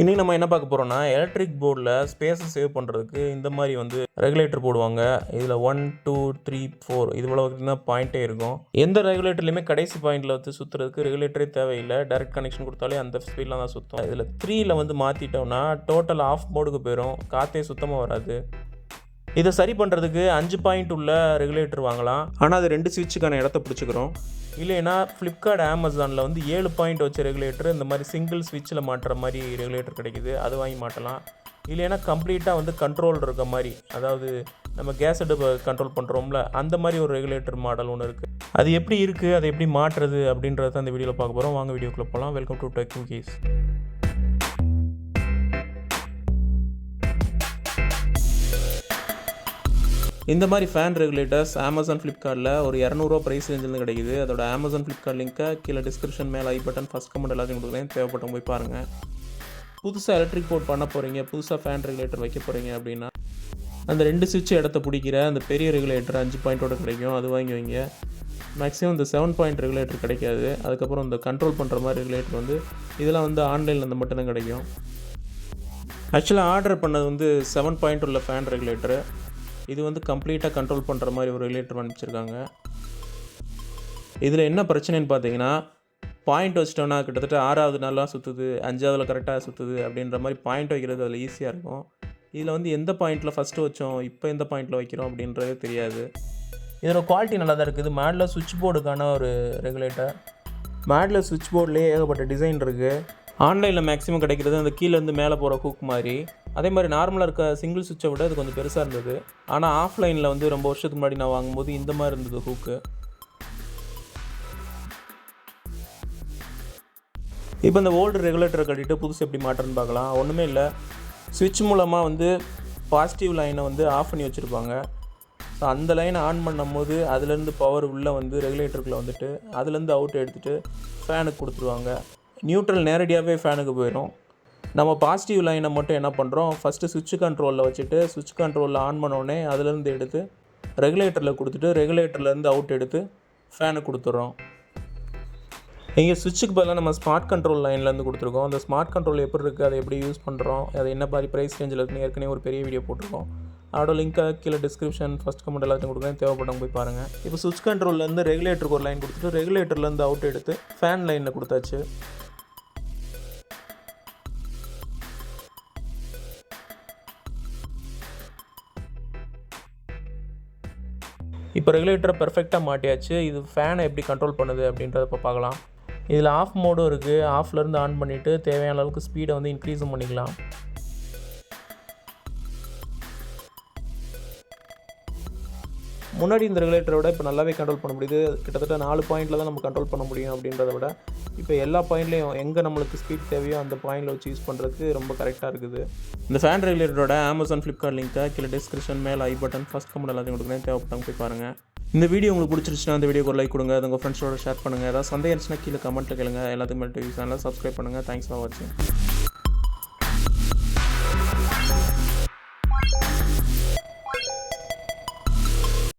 இன்றைக்கி நம்ம என்ன பார்க்க போகிறோம்னா, எலக்ட்ரிக் போர்டில் ஸ்பேஸை சேவ் பண்ணுறதுக்கு இந்த மாதிரி வந்து ரெகுலேட்டர் போடுவாங்க. இதில் 1, 2, 3, 4 இது போல தான் பாயிண்ட்டே இருக்கும். எந்த ரெகுலேட்டர்லையுமே கடைசி பாயிண்டில் வந்து சுற்றுறதுக்கு ரெகுலேட்டரே தேவையில்லை. டைரக்ட் கனெக்ஷன் கொடுத்தாலே அந்த ஸ்பீடில் தான் சுற்றும். இதில் 3ல் வந்து மாற்றிட்டோம்னா டோட்டல் ஆஃப் மோடுக்கு போயிடும். காற்றே சுத்தமாக வராது. இதை சரி பண்ணுறதுக்கு 5 பாயிண்ட் உள்ள ரெகுலேட்டர் வாங்கலாம். ஆனால் அது 2 ஸ்விட்சுக்கான இடத்த பிடிச்சிக்கிறோம். இல்லைன்னா ஃப்ளிப்கார்ட், அமேசானில் வந்து 7 பாயிண்ட் வச்ச ரெகுலேட்டர் இந்த மாதிரி சிங்கிள் ஸ்விட்சில் மாட்டுற மாதிரி ரெகுலேட்டர் கிடைக்குது. அது வாங்கி மாட்டலாம். இல்லைன்னா கம்ப்ளீட்டாக வந்து கண்ட்ரோல் இருக்க மாதிரி, அதாவது நம்ம கேஸ் அடுப்பை கண்ட்ரோல் பண்ணுறோம்ல, அந்த மாதிரி ஒரு ரெகுலேட்டர் மாடல் ஒன்று இருக்குது. அது எப்படி இருக்குது, அதை எப்படி மாட்டுறது அப்படின்றத அந்த வீடியோவில் பார்க்க போகிறோம். வாங்க வீடியோக்குள்ளே போகலாம். Welcome to tech cookies. இந்த மாதிரி ஃபேன் ரெகுலேட்டர்ஸ் அமேசான், ஃப்ளிப்கார்ட்டில் ஒரு 200 ப்ரைஸ் ரேஞ்சில் கிடைக்குது. அதோட அமேசான், ஃப்ளிப்கார்ட் லிங்க்கை கீழே டிஸ்கிரிப்ஷன் மேலே ஐ பட்டன், ஃபஸ்ட் கமெண்ட் எல்லாத்தையும் கொடுக்குறேன். தேவைப்பட்டவங்க போய் பாருங்கள். புதுசாக எலக்ட்ரிக் போர்ட் பண்ண போகிறீங்க, புதுசாக ஃபேன் ரெகுலேட்டர் வைக்க போகிறீங்க அப்படின்னா அந்த 2 சுவிட்ச் இடத்த பிடிக்கிற அந்த பெரிய ரெகுலேட்டர் 5 பாயிண்ட்டோட கிடைக்கும். அது வாங்கி வைங்க. மேக்ஸிமம் இந்த 7 பாயிண்ட் ரெகுலேட்டர் கிடைக்காது. அதுக்கப்புறம் இந்த கண்ட்ரோல் பண்ணுற மாதிரி ரெகுலேட்டர் வந்து இதெல்லாம் வந்து ஆன்லைனில் வந்து மட்டும்தான் கிடைக்கும். ஆக்சுவலாக ஆர்டர் பண்ணது வந்து 7 பாயிண்ட் உள்ள ஃபேன் ரெகுலேட்டரு. இது வந்து கம்ப்ளீட்டாக கண்ட்ரோல் பண்ணுற மாதிரி ஒரு ரெகுலேட்டர் அனுப்பிச்சிருக்காங்க. இதில் என்ன பிரச்சனைன்னு பார்த்தீங்கன்னா, பாயிண்ட் வச்சிட்டோன்னா கிட்டத்தட்ட 6வது நாளாக சுற்றுது, 5வதுல கரெக்டாக சுற்றுது அப்படின்ற மாதிரி பாயிண்ட் வைக்கிறது அதில் ஈஸியாக இருக்கும். இதில் வந்து எந்த பாயிண்ட்டில் ஃபஸ்ட்டு வச்சோம், இப்போ எந்த பாயிண்ட்டில் வைக்கிறோம் அப்படின்றதே தெரியாது. இதோட குவாலிட்டி நல்லா தான் இருக்குது. மேடில் சுவிட்ச் போர்டுக்கான ஒரு ரெகுலேட்டர். மேடில் சுவிட்ச் போர்ட்லேயே ஏகப்பட்ட டிசைன் இருக்குது. ஆன்லைனில் மேக்ஸிமம் கிடைக்கிறது அந்த கீழேருந்து மேலே போகிற ஹூக் மாதிரி. அதே மாதிரி நார்மலாக இருக்க சிங்கிள் சுவிட்சை விட இது கொஞ்சம் பெருசாக இருந்தது. ஆனால் ஆஃப்லைனில் வந்து ரொம்ப வருஷத்துக்கு முன்னாடி நான் வாங்கும்போது இந்த மாதிரி இருந்தது ஹூக்கு. இப்போ இந்த ஓல்டு ரெகுலேட்டரை கட்டிட்டு புதுசு எப்படி மாட்டுறன்னு பார்க்கலாம். ஒன்றுமே இல்லை, சுவிட்ச் மூலமாக வந்து பாசிட்டிவ் லைனை வந்து ஆஃப் பண்ணி வச்சுருப்பாங்க. ஸோ அந்த லைனை ஆன் பண்ணும் போது அதுலேருந்து பவர் உள்ளே வந்து ரெகுலேட்டருக்குள்ளே வந்துட்டு அதுலேருந்து அவுட் எடுத்துகிட்டு ஃபேனுக்கு கொடுத்துருவாங்க. நியூட்ரல் நேரடியாகவே ஃபேனுக்கு போயிடும். நம்ம பாசிட்டிவ் லைனை மட்டும் என்ன பண்ணுறோம், ஃபஸ்ட்டு சுவிட்ச் கண்ட்ரோலில் வச்சுட்டு சுவிட்ச் கண்ட்ரோலில் ஆன் பண்ணோடனே அதுலேருந்து எடுத்து ரெகுலேட்டரில் கொடுத்துட்டு ரெகுலேட்டர்லேருந்து அவுட் எடுத்து ஃபேனுக்கு கொடுத்துட்றோம். இங்கே சுவிட்சுக்கு பதிலாக நம்ம ஸ்மார்ட் கண்ட்ரோல் லைன்லேருந்து கொடுத்துருக்கோம். அந்த ஸ்மார்ட் கண்ட்ரோல் எப்படி இருக்குது, அதை எப்படி யூஸ் பண்ணுறோம், அது என்ன மாதிரி ப்ரைஸ் ரேஞ்சில் இருக்குன்னு ஏற்கனவே ஒரு பெரிய வீடியோ போட்டிருக்கோம். அதோட லிங்க்கை கீழே டிஸ்கிரிப்ஷன், ஃபஸ்ட் கமெண்ட் எல்லாத்தையும் கொடுக்குறேன். தேவைப்பட்டவங்க போய் பாருங்கள். இப்போ சுவிட்ச் கண்ட்ரோல்லேருந்து ரெகுலேட்டருக்கு ஒரு லைன் கொடுத்துட்டு ரெகுலேட்டர்லேருந்து அவுட் எடுத்து ஃபேன் லைனில் கொடுத்தாச்சு. இப்போ ரெகுலேட்டரை பெர்ஃபெக்டாக மாட்டியாச்சு. இது ஃபேனை எப்படி கண்ட்ரோல் பண்ணுது அப்படின்றத இப்போ பார்க்கலாம். இதில் ஆஃப் மோடும் இருக்குது. ஆஃப்லேருந்து ஆன் பண்ணிவிட்டு தேவையான அளவுக்கு ஸ்பீடை வந்து இன்க்ரீஸும் பண்ணிக்கலாம். முன்னாடி இந்த ரெகுலேட்டரை விட இப்போ நல்லாவே கண்ட்ரோல் பண்ண முடியுது. கிட்டத்தட்ட 4 பாயிண்டில் தான் நம்ம கண்ட்ரோல் பண்ண முடியும் அப்படின்றத விட இப்போ எல்லா பாயிண்ட்லேயும் எங்கே நம்மளுக்கு ஸ்பீட் தேவையோ அந்த பாயிண்டில் வச்சு யூஸ் பண்ணுறதுக்கு ரொம்ப கரெக்டாக இருக்குது. இந்த ஃபேன் ரெகுலேட்டரோட அமேசான், ஃப்ளிப்கார்ட் லிங்க்கை கீழே டிஸ்கிரிப்ஷன் மேலே ஐ பட்டன், ஃபஸ்ட் கமெண்ட் எல்லாத்தையும் கொடுக்குறேன். தேவைப்பட்டவங்க போய் பாருங்கள். இந்த வீடியோ உங்களுக்கு பிடிச்சிருச்சுன்னா அந்த வீடியோக்கு ஒரு லைக் கொடுங்க. அது உங்கள் ஃப்ரெண்ட்ஸோட ஷேர் பண்ணுங்கள். ஏதாவது சந்தேகம் இருந்துச்சுன்னா கீழே கமெண்ட்டில் கேளுங்க. எல்லாத்துக்கும் மேலே டிவி சேனலை சப்ஸ்கிரைப் பண்ணுங்கள். தேங்க்ஸ் ஃபார் வாட்சிங்.